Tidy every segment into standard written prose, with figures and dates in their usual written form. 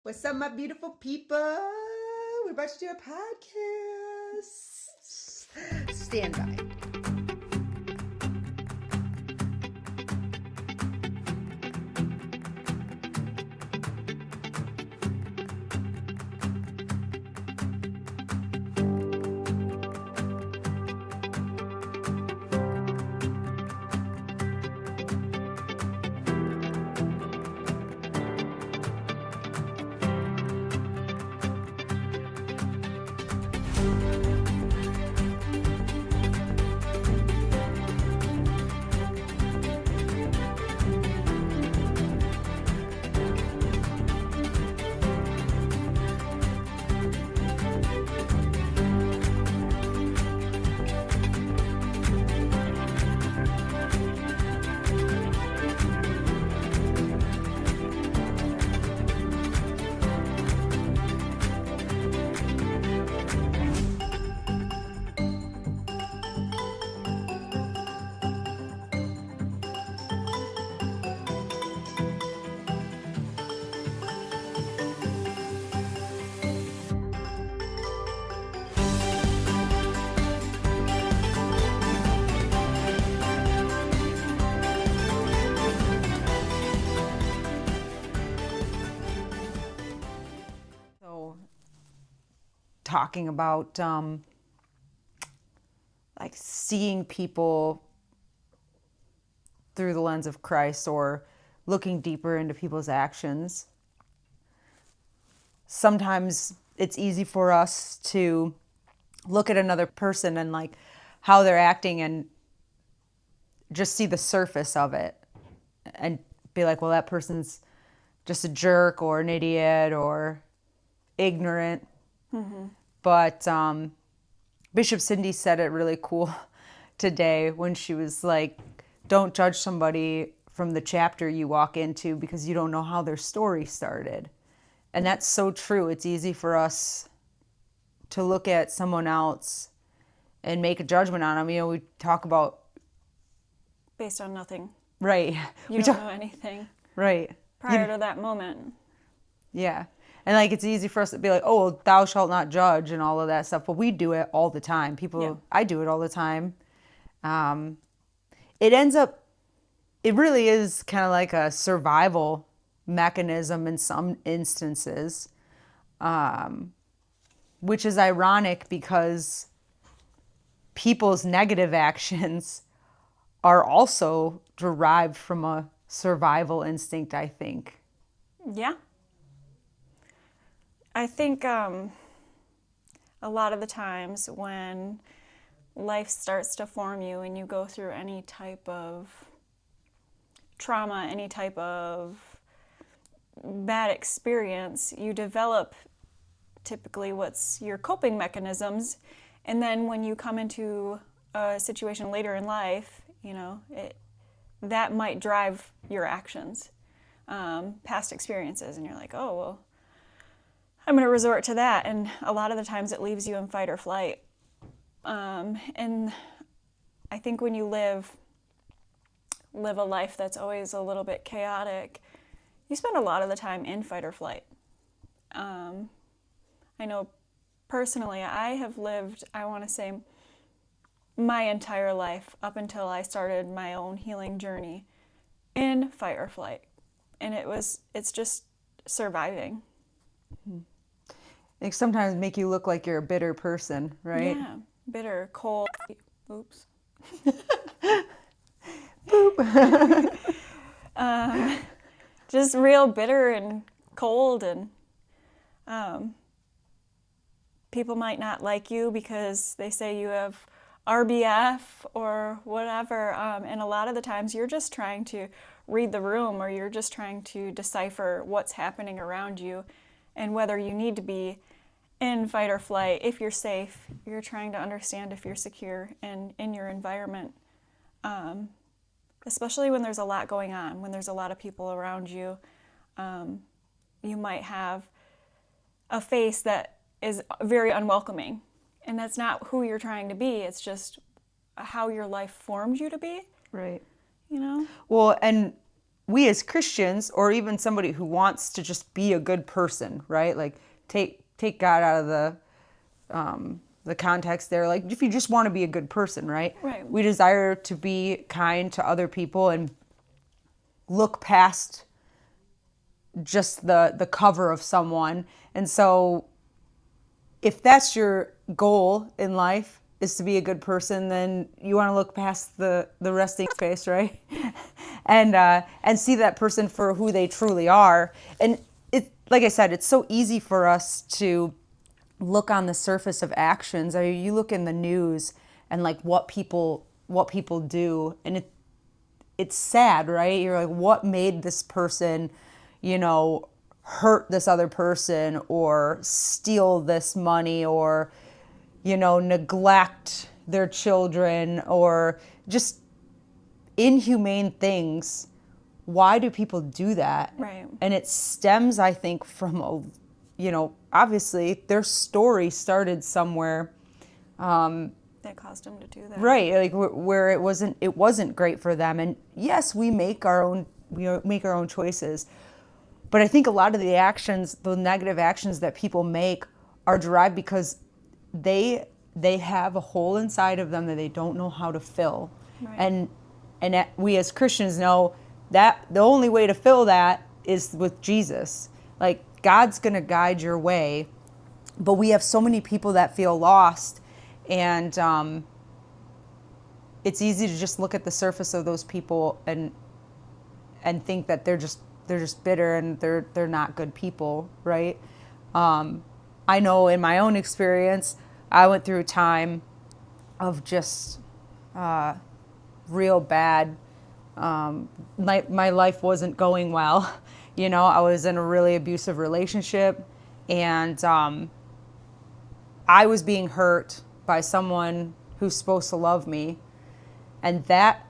What's up, my beautiful people? We're about to do a podcast. Stand by. Talking about like seeing people through the lens of Christ or looking deeper into people's actions. Sometimes it's easy for us to look at another person and like how they're acting and just see the surface of it and be like, well, that person's just a jerk or an idiot or ignorant. Mm-hmm. But Bishop Cindy said it really cool today when she was like, don't judge somebody from the chapter you walk into because you don't know how their story started. And that's so true. It's easy for us to look at someone else and make a judgment on them. You know, we talk about... Based on nothing. Right. You don't know anything. Right. Prior to that moment. Yeah. And like it's easy for us to be like, oh, well, thou shalt not judge and all of that stuff. But we do it all the time. I do it all the time. It really is kind of like a survival mechanism in some instances, which is ironic because people's negative actions are also derived from a survival instinct, I think. Yeah. I think a lot of the times when life starts to form you and you go through any type of trauma, any type of bad experience, you develop typically what's your coping mechanisms. And then when you come into a situation later in life, you know, that might drive your actions, past experiences. And you're like, oh, well, I'm going to resort to that. And a lot of the times it leaves you in fight or flight. And I think when you live a life that's always a little bit chaotic, you spend a lot of the time in fight or flight. I know personally, I have lived, I want to say, my entire life up until I started my own healing journey in fight or flight. And it's just surviving. Mm-hmm. It sometimes make you look like you're a bitter person, right? Yeah, bitter, cold. Oops. Boop. Just real bitter and cold, and people might not like you because they say you have RBF or whatever, and a lot of the times you're just trying to read the room, or you're just trying to decipher what's happening around you and whether you need to be in fight or flight. If you're safe, you're trying to understand if you're secure and in your environment, especially when there's a lot going on, when there's a lot of people around you. You might have a face that is very unwelcoming, and that's not who you're trying to be. It's just how your life formed you to be. Right. You know? Well, and we as Christians, or even somebody who wants to just be a good person, right? Like take God out of the context there. Like if you just want to be a good person, right? Right. We desire to be kind to other people and look past just the cover of someone. And so if that's your goal in life, is to be a good person, then you want to look past the resting face, right? And see that person for who they truly are. And it, like I said, it's so easy for us to look on the surface of actions. I mean, you look in the news and like what people do, and it's sad, right? You're like, what made this person, hurt this other person or steal this money or, neglect their children or just inhumane things. Why do people do that? Right. And it stems, I think, from obviously their story started somewhere. That caused them to do that. Right, like where it wasn't great for them. And yes, we make our own choices. But I think a lot of the negative actions that people make are derived because they have a hole inside of them that they don't know how to fill. Right. And we as Christians know that the only way to fill that is with Jesus. Like God's going to guide your way, but we have so many people that feel lost, and it's easy to just look at the surface of those people and think that they're just bitter and they're not good people, right? I know in my own experience, I went through a time of just real bad. My life wasn't going well. I was in a really abusive relationship, and I was being hurt by someone who's supposed to love me, and that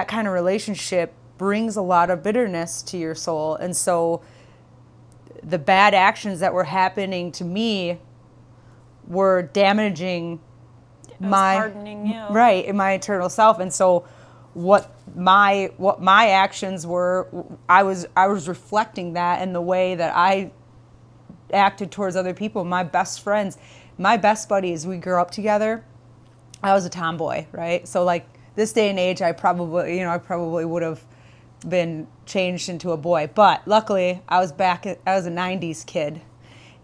kind of relationship brings a lot of bitterness to your soul. And so the bad actions that were happening to me were damaging hardening you. Right, in my eternal self. And so what my actions were, I was reflecting that in the way that I acted towards other people. My best friends, my best buddies, we grew up together. I was a tomboy, right? So like this day and age, I probably would have been changed into a boy. But luckily, I was a 90s kid.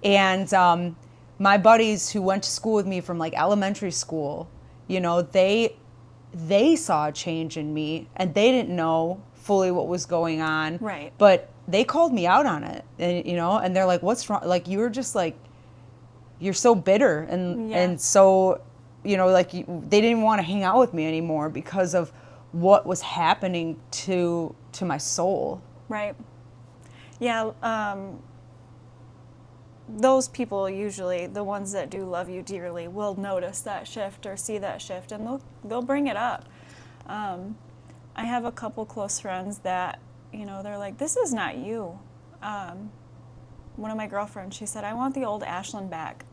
And my buddies who went to school with me from like elementary school, they saw a change in me, and they didn't know fully what was going on. Right. But they called me out on it, and they're like, "What's wrong? Like you were just like, you're so bitter," and so, they didn't even want to hang out with me anymore because of what was happening to my soul. Right. Yeah. Those people, usually the ones that do love you dearly, will notice that shift or see that shift, and they'll bring it up. I have a couple close friends that, they're like, "This is not you." One of my girlfriends, she said, "I want the old Ashlyn back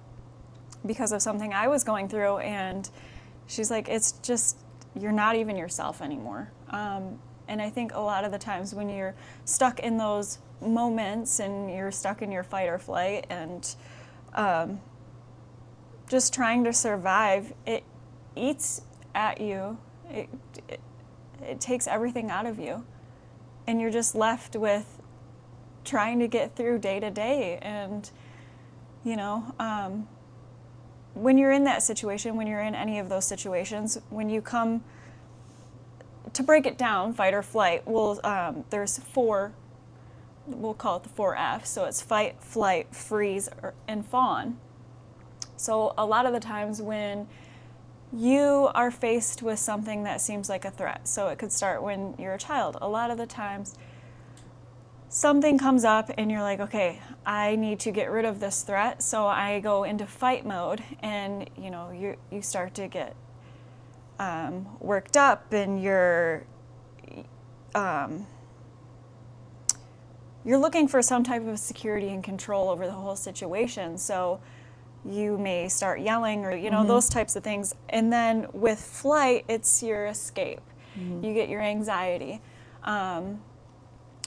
because of something I was going through," and she's like, "It's just, you're not even yourself anymore." And I think a lot of the times when you're stuck in those moments and you're stuck in your fight or flight and just trying to survive, it eats at you. It takes everything out of you. And you're just left with trying to get through day to day. And, when you're in that situation, when you're in any of those situations, when you come to break it down, fight or flight, there's four. We'll call it the 4 F's. So it's fight, flight, freeze, and fawn. So a lot of the times when you are faced with something that seems like a threat, so it could start when you're a child. A lot of the times something comes up and you're like, okay, I need to get rid of this threat. So I go into fight mode, and you start to get worked up, and you're looking for some type of security and control over the whole situation. So you may start yelling or, those types of things. And then with flight, it's your escape. You get your anxiety.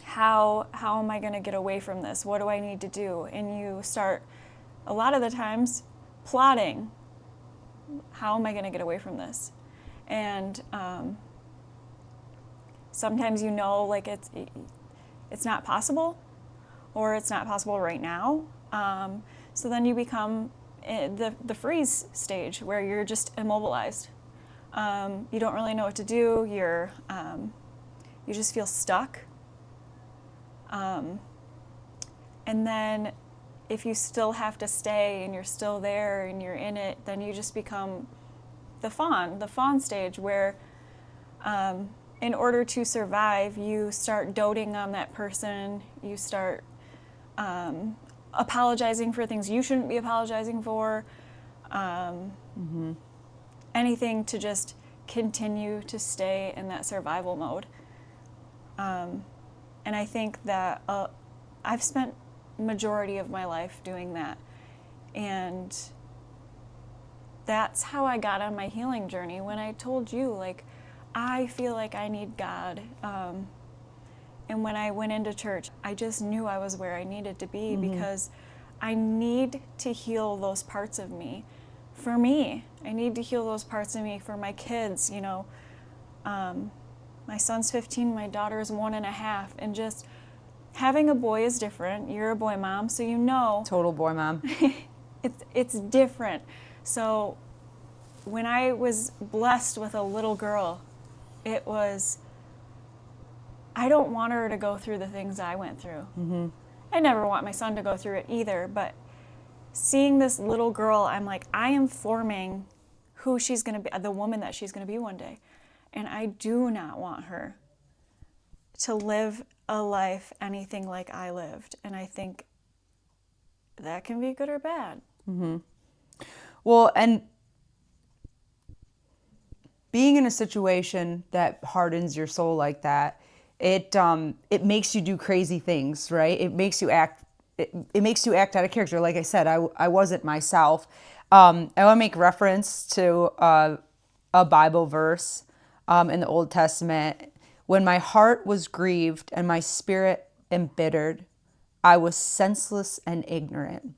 how am I going to get away from this? What do I need to do? And you start, a lot of the times, plotting. How am I going to get away from this? And sometimes like it's not possible, or it's not possible right now. So then you become the freeze stage, where you're just immobilized. You don't really know what to do. You just feel stuck. And then if you still have to stay and you're still there and you're in it, then you just become the fawn stage, where in order to survive, you start doting on that person. You start apologizing for things you shouldn't be apologizing for. Anything to just continue to stay in that survival mode. And I think that I've spent majority of my life doing that. And that's how I got on my healing journey. When I told you, like, I feel like I need God. And when I went into church, I just knew I was where I needed to be, because I need to heal those parts of me. For me, I need to heal those parts of me for my kids, you know. My son's 15, my daughter's 1.5, and just having a boy is different. You're a boy mom, so you know. Total boy mom. It's different. So when I was blessed with a little girl, it was, I don't want her to go through the things I went through. I never want my son to go through it either, but seeing this little girl, I'm like, I am forming who she's going to be, the woman that she's going to be one day. And I do not want her to live a life anything like I lived. And I think that can be good or bad. Well, and being in a situation that hardens your soul like that, it makes you do crazy things, right? It makes you act. It makes you act out of character. Like I said, I wasn't myself. I want to make reference to a Bible verse in the Old Testament. When my heart was grieved and my spirit embittered, I was senseless and ignorant.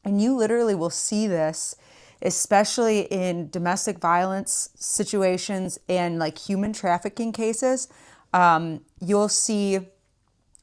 And you literally will see this, especially in domestic violence situations and like human trafficking cases. You'll see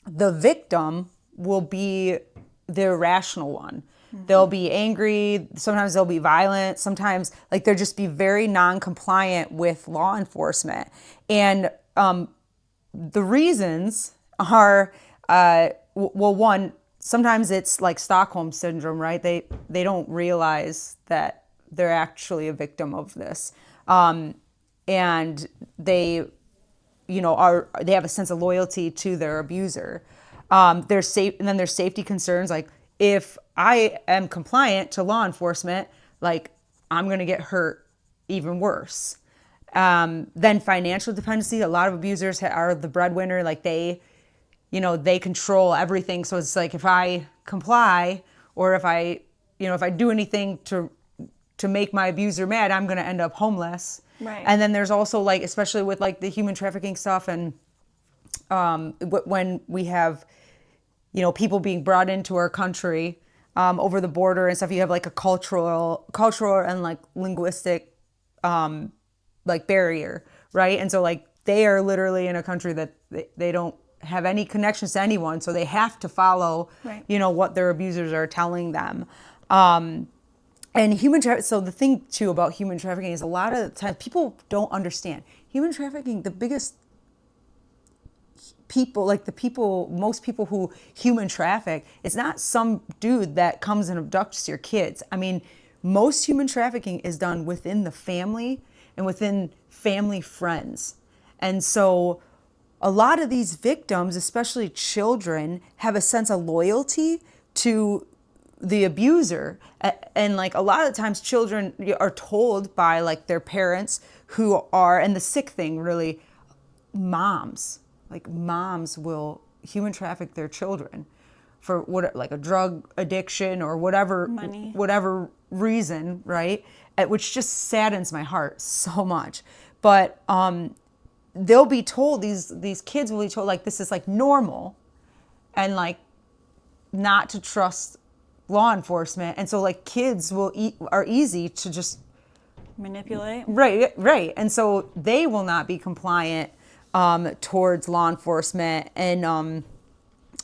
the victim will be the irrational one. They'll be angry. Sometimes they'll be violent. Sometimes like they'll just be very non-compliant with law enforcement. And the reasons are, well, one, sometimes it's like Stockholm syndrome, right? They don't realize that they're actually a victim of this. And they, you know, they have a sense of loyalty to their abuser. There's and then there's safety concerns. Like if I am compliant to law enforcement, like I'm going to get hurt even worse. Then financial dependency. A lot of abusers are the breadwinner. Like they control everything. So it's like if I comply or if I do anything to make my abuser mad, I'm going to end up homeless. Right. And then there's also like, especially with like the human trafficking stuff and when we have, people being brought into our country over the border and stuff, you have like a cultural and like linguistic like barrier, right? And so like they are literally in a country that they don't have any connections to anyone, so they have to follow, right, what their abusers are telling them. And so the thing too about human trafficking is a lot of the times people don't understand human trafficking. The biggest people, like most people who human traffic, it's not some dude that comes and abducts your kids. I mean, most human trafficking is done within the family and within family friends. And so a lot of these victims, especially children, have a sense of loyalty to the abuser. And like a lot of times children are told by like their parents who are, and the sick thing really, moms will human traffic their children for like a drug addiction or whatever, money, whatever reason, right? Which just saddens my heart so much. But they'll be told, these kids will be told like this is like normal, and like not to trust law enforcement. And so like kids are easy to just Manipulate. right. And so they will not be compliant towards law enforcement. And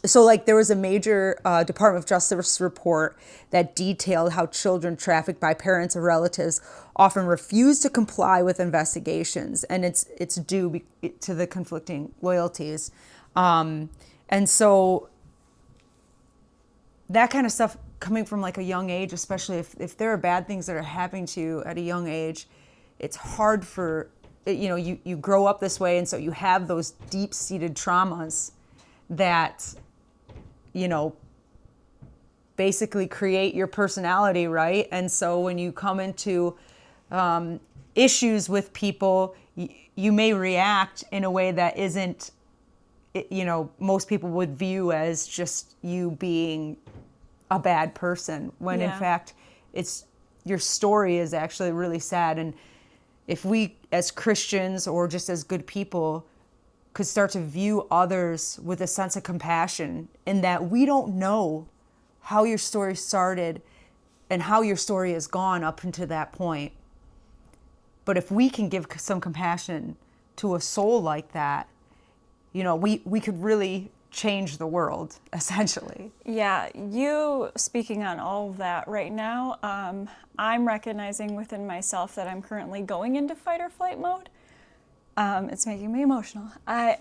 so like there was a major Department of Justice report that detailed how children trafficked by parents or relatives often refuse to comply with investigations, and it's due to the conflicting loyalties. And so that kind of stuff coming from like a young age, especially if there are bad things that are happening to you at a young age, it's hard for, you grow up this way. And so you have those deep seated traumas that, basically create your personality, right? And so when you come into issues with people, you may react in a way that isn't, most people would view as just you being a bad person, when in fact it's your story is actually really sad. And if we as Christians or just as good people could start to view others with a sense of compassion, in that we don't know how your story started and how your story has gone up until that point, but if we can give some compassion to a soul like that, we could really change the world, essentially. Yeah, you speaking on all of that right now, I'm recognizing within myself that I'm currently going into fight or flight mode. It's making me emotional. I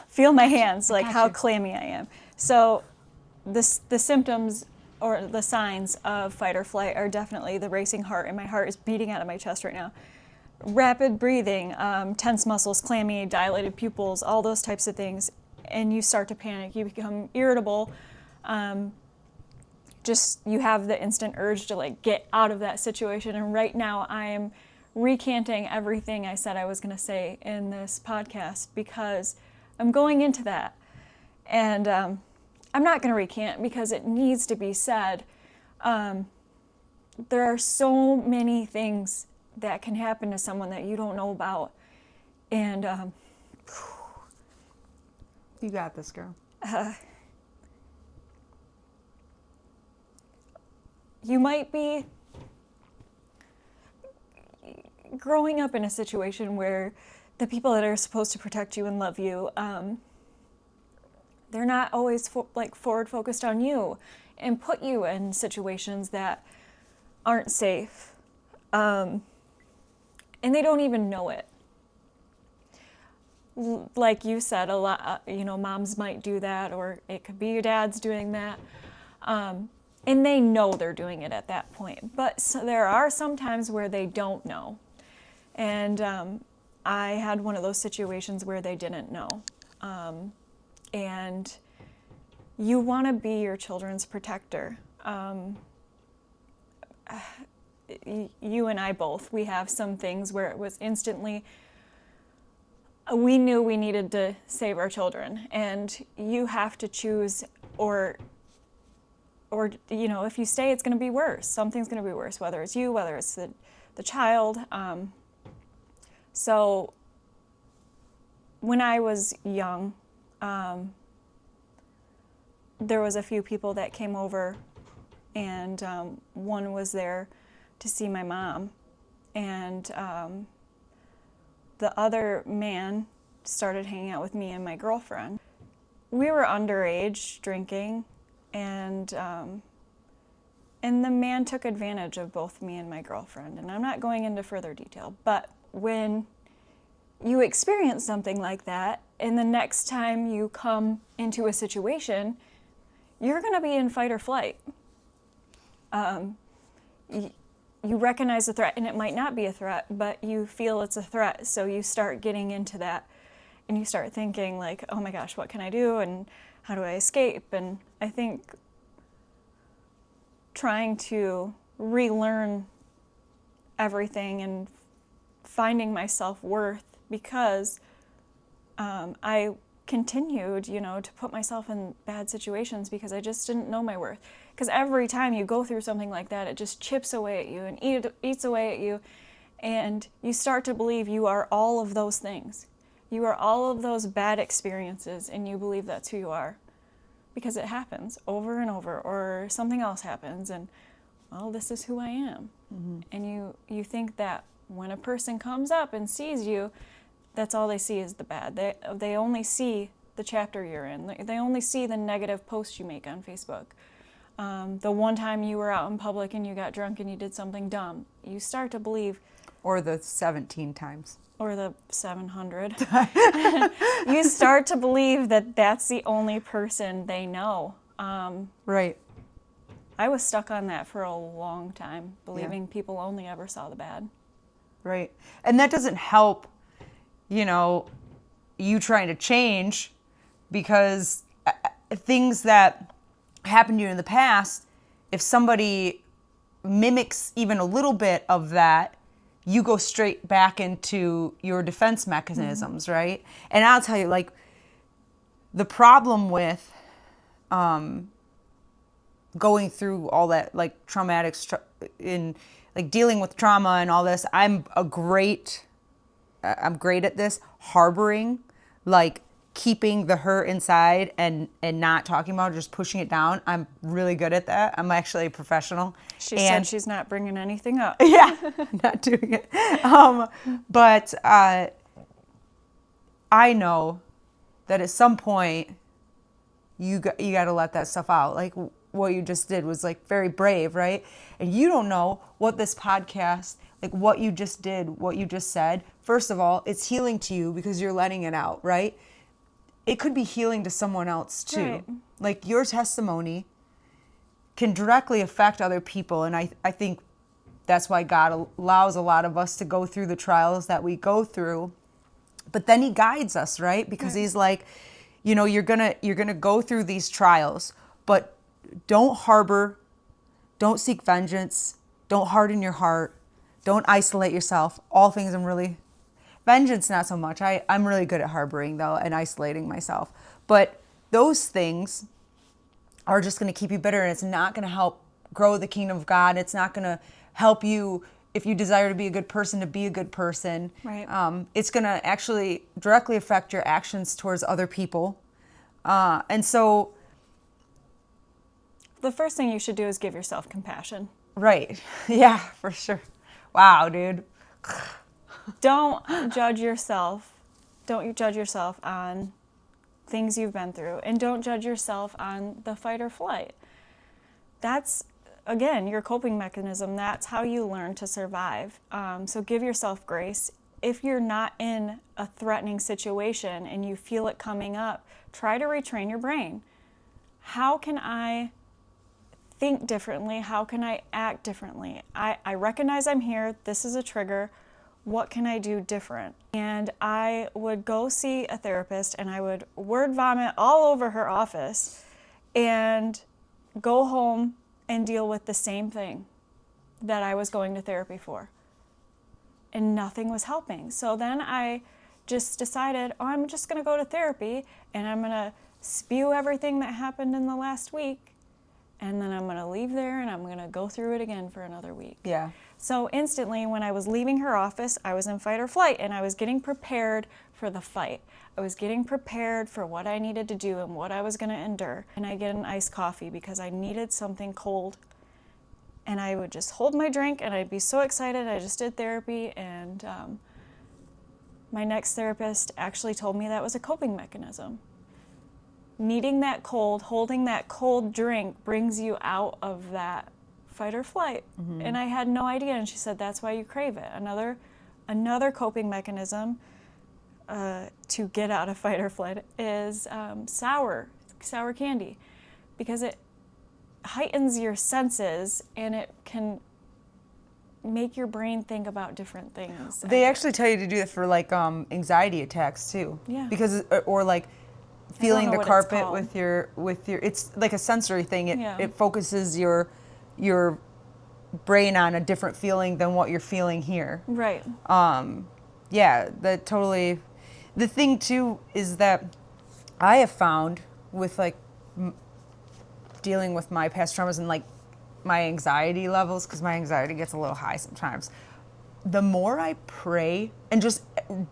feel my hands, like how clammy I am. So the symptoms or the signs of fight or flight are definitely the racing heart, and my heart is beating out of my chest right now. Rapid breathing, tense muscles, clammy, dilated pupils, all those types of things. And you start to panic, you become irritable. You have the instant urge to like get out of that situation. And right now I am recanting everything I said I was going to say in this podcast, because I'm going into that. And I'm not going to recant because it needs to be said. There are so many things that can happen to someone that you don't know about. And you got this, girl. You might be growing up in a situation where the people that are supposed to protect you and love you, they're not always forward focused on you and put you in situations that aren't safe. And they don't even know it. Like you said, a lot, moms might do that, or it could be your dad's doing that. And they know they're doing it at that point. But there are some times where they don't know. And I had one of those situations where they didn't know. And you want to be your children's protector. You and I both, we have some things where it was instantly, we knew we needed to save our children, and you have to choose, or if you stay, it's going to be worse. Something's going to be worse, whether it's you, whether it's the child. So when I was young, there was a few people that came over, and one was there to see my mom, and the other man started hanging out with me and my girlfriend. We were underage drinking, and the man took advantage of both me and my girlfriend. And I'm not going into further detail, but when you experience something like that, and the next time you come into a situation, you're going to be in fight or flight. You recognize a threat, and it might not be a threat, but you feel it's a threat, so you start getting into that, and you start thinking like, oh my gosh, what can I do, and how do I escape? And I think trying to relearn everything and finding my self-worth, because I continued, to put myself in bad situations because I just didn't know my worth. Because every time you go through something like that, it just chips away at you and eats away at you. And you start to believe you are all of those things. You are all of those bad experiences, and you believe that's who you are. Because it happens over and over, or something else happens, and, well, this is who I am. Mm-hmm. And you think that when a person comes up and sees you, that's all they see is the bad. They only see the chapter you're in. They only see the negative posts you make on Facebook. The one time you were out in public and you got drunk and you did something dumb. You start to believe... Or the 17 times. Or the 700. You start to believe that that's the only person they know. Right. I was stuck on that for a long time, believing people only ever saw the bad. Right. And that doesn't help, you trying to change, because things that happened to you in the past, if somebody mimics even a little bit of that, you go straight back into your defense mechanisms, right? And I'll tell you, the problem with going through all that, traumatic, dealing with trauma and all this, I'm great at this, harboring, keeping the hurt inside and not talking about it, just pushing it down. I'm really good at that. I'm actually a professional. She said she's not bringing anything up. Yeah, not doing it. But I know that at some point you got to let that stuff out. Like what you just did was very brave, right? And you don't know what this podcast, what you just did, what you just said. First of all, it's healing to you because you're letting it out, right? It could be healing to someone else too. Right. Your testimony can directly affect other people. And I think that's why God allows a lot of us to go through the trials that we go through. But then he guides us, right? Because he's you're gonna go through these trials, but don't harbor, don't seek vengeance, don't harden your heart, don't isolate yourself. All things vengeance, not so much. I'm really good at harboring, though, and isolating myself. But those things are just going to keep you bitter, and it's not going to help grow the kingdom of God. It's not going to help you, if you desire to be a good person, to be a good person. Right. It's going to actually directly affect your actions towards other people. And so... The first thing you should do is give yourself compassion. Right. Yeah, for sure. Wow, dude. Don't judge yourself. Don't you judge yourself on things you've been through, and don't judge yourself on the fight or flight. That's, again, your coping mechanism. That's how you learn to survive. So give yourself grace. If you're not in a threatening situation and you feel it coming up, try to retrain your brain. How can I think differently? How can I act differently? I recognize I'm here. This is a trigger. What can I do different? And I would go see a therapist and I would word vomit all over her office and go home and deal with the same thing that I was going to therapy for. And nothing was helping. So then I just decided, I'm just going to go to therapy and I'm going to spew everything that happened in the last week. And then I'm going to leave there and I'm going to go through it again for another week. Yeah. So instantly, when I was leaving her office, I was in fight or flight, and I was getting prepared for the fight. I was getting prepared for what I needed to do and what I was going to endure. And I get an iced coffee because I needed something cold. And I would just hold my drink, and I'd be so excited. I just did therapy, and my next therapist actually told me that was a coping mechanism. Needing that cold, holding that cold drink brings you out of that fight or flight. Mm-hmm. And I had no idea. And she said, that's why you crave it. Another coping mechanism to get out of fight or flight is sour candy, because it heightens your senses and it can make your brain think about different things. They actually tell you to do it for anxiety attacks too. Yeah. Because feeling the carpet with your it's like a sensory thing. It focuses your brain on a different feeling than what you're feeling here. Right. Yeah, that totally. The thing too is that I have found with dealing with my past traumas and my anxiety levels, because my anxiety gets a little high sometimes. the more I pray and just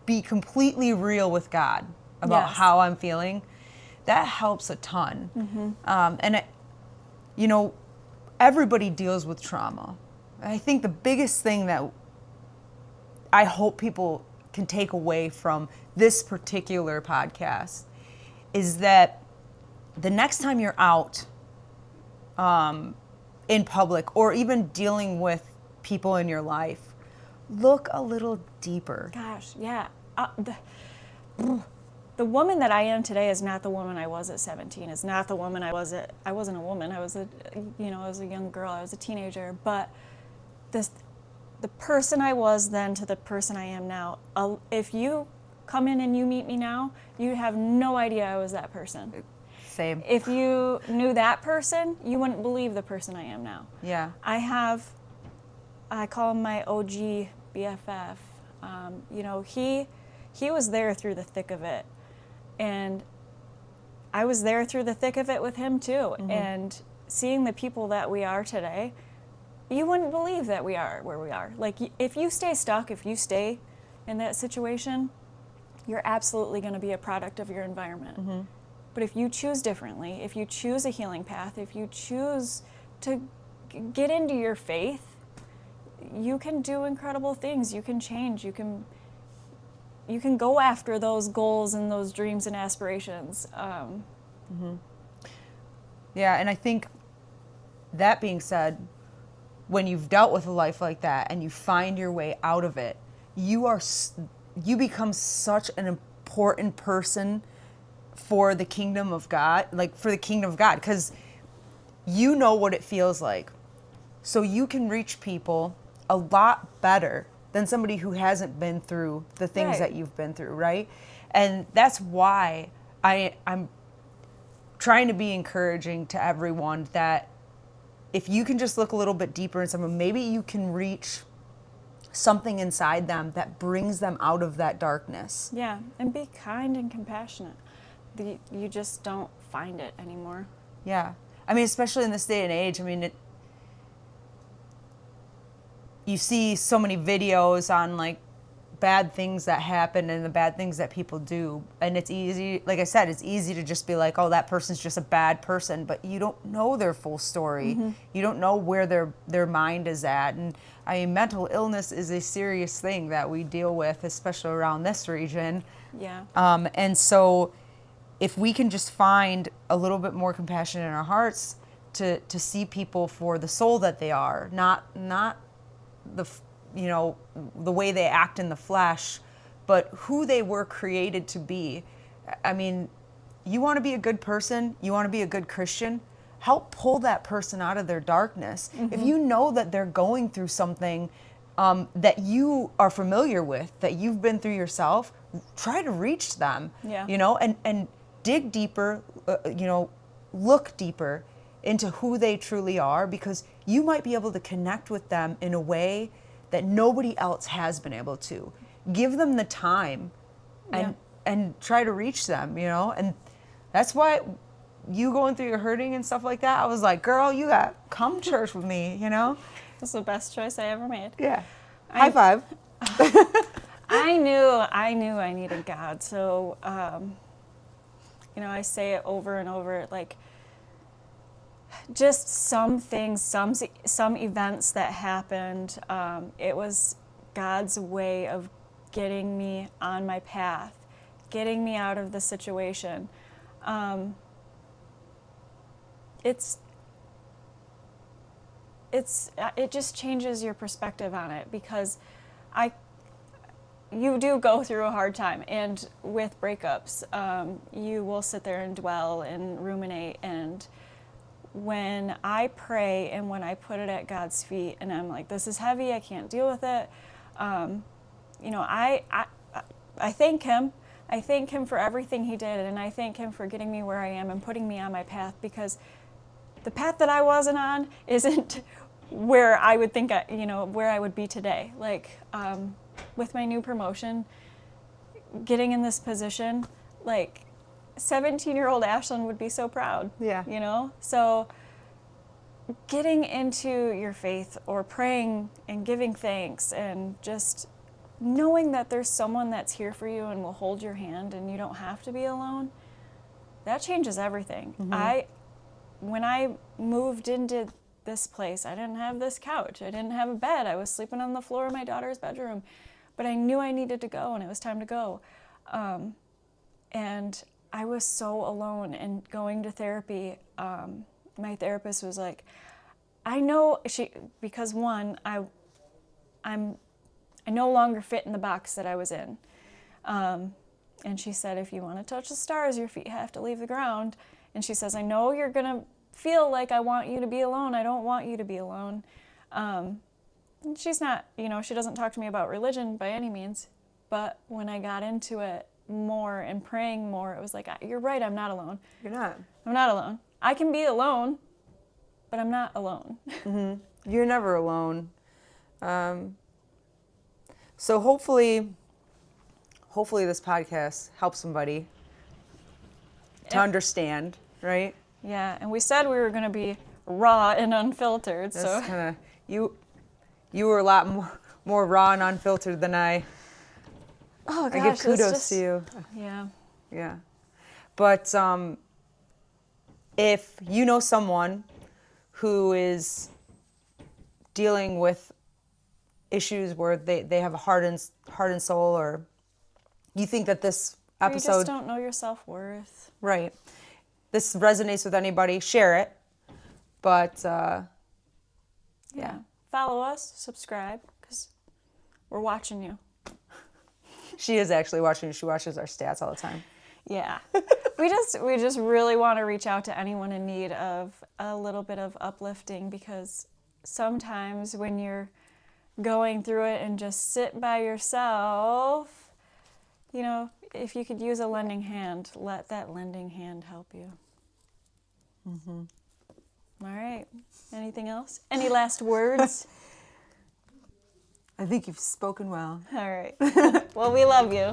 be completely real with God about Yes. how I'm feeling, that helps a ton. And it, you know, everybody deals with trauma. I think the biggest thing that I hope people can take away from this particular podcast is that the next time you're out in public or even dealing with people in your life, look a little deeper. Gosh, yeah. The woman that I am today is not the woman I was at 17. Is not the woman I was at. I wasn't a woman. I was I was a young girl. I was a teenager. But the person I was then to the person I am now. If you come in and you meet me now, you have no idea I was that person. Same. If you knew that person, you wouldn't believe the person I am now. Yeah. I call him my OG BFF. He was there through the thick of it. And I was there through the thick of it with him too. And seeing the people that we are today, you wouldn't believe that we are where we are. Like, if you stay stuck, if you stay in that situation, you're absolutely going to be a product of your environment. But if you choose differently, if you choose a healing path, if you choose to get into your faith, you can do incredible things. You can change. You can go after those goals and those dreams and aspirations. Yeah, and I think that being said, when you've dealt with a life like that and you find your way out of it, you become such an important person for the kingdom of God, because you know what it feels like. So you can reach people a lot better than somebody who hasn't been through the things Right. that you've been through, right? And that's why I'm trying to be encouraging to everyone that if you can just look a little bit deeper in someone, maybe you can reach something inside them that brings them out of that darkness. Yeah, and be kind and compassionate. You just don't find it anymore. Yeah. I mean, especially in this day and age, I mean, you see so many videos on like bad things that happen and the bad things that people do. And it's easy, like I said, it's easy to just be like, oh, that person's just a bad person, but you don't know their full story. You don't know where their mind is at. And I mean, mental illness is a serious thing that we deal with, especially around this region. Yeah. And so if we can just find a little bit more compassion in our hearts to see people for the soul that they are, not the the way they act in the flesh, but who they were created to be. I mean, you want to be a good person, you want to be a good Christian, help pull that person out of their darkness. If you know that they're going through something that you are familiar with, that you've been through yourself, try to reach them. Yeah. And dig deeper, look deeper into who they truly are, because you might be able to connect with them in a way that nobody else has been able to. Give them the time and try to reach them, and that's why you going through your hurting and stuff like that, I was like, girl, you got come to church with me, That's the best choice I ever made. Yeah. High five. I knew I needed God. So, I say it over and over, like, just some things, some events that happened, it was God's way of getting me on my path, getting me out of the situation. It just changes your perspective on it, because you do go through a hard time, and with breakups, you will sit there and dwell and ruminate. And when I pray and when I put it at God's feet, and I'm like, this is heavy, I can't deal with it, I thank Him. I thank Him for everything He did, and I thank Him for getting me where I am and putting me on my path, because the path that I wasn't on isn't where I would think, where I would be today. Like, with my new promotion, getting in this position, like, 17-year-old Ashlyn would be so proud. Yeah. So getting into your faith or praying and giving thanks and just knowing that there's someone that's here for you and will hold your hand and you don't have to be alone, that changes everything. When I moved into this place, I didn't have this couch. I didn't have a bed. I was sleeping on the floor of my daughter's bedroom. But I knew I needed to go, and it was time to go. And I was so alone. And going to therapy, my therapist was like, I know because one, I no longer fit in the box that I was in. And she said, if you want to touch the stars, your feet have to leave the ground. And she says, I know you're going to feel like I want you to be alone. I don't want you to be alone. And she's not, she doesn't talk to me about religion by any means. But when I got into it more and praying more, it was like, you're right, I'm not alone. You're not. I'm not alone. I can be alone, but I'm not alone. Mm-hmm. You're never alone. So hopefully this podcast helps somebody to understand, right? Yeah, and we said we were going to be raw and unfiltered. That's so kind of you were a lot more raw and unfiltered than I. Oh gosh, I give kudos to you. Yeah. Yeah, but if you know someone who is dealing with issues where they have a heart and soul, or you think that this episode, you just don't know your self-worth. Right, this resonates with anybody, share it. But yeah. Follow us, subscribe, because we're watching you. She is actually watching. She watches our stats all the time. Yeah. we just really want to reach out to anyone in need of a little bit of uplifting, because sometimes when you're going through it and just sit by yourself, if you could use a lending hand, let that lending hand help you. Mm-hmm. All right. Anything else? Any last words? I think you've spoken well. All right. Well, we love you.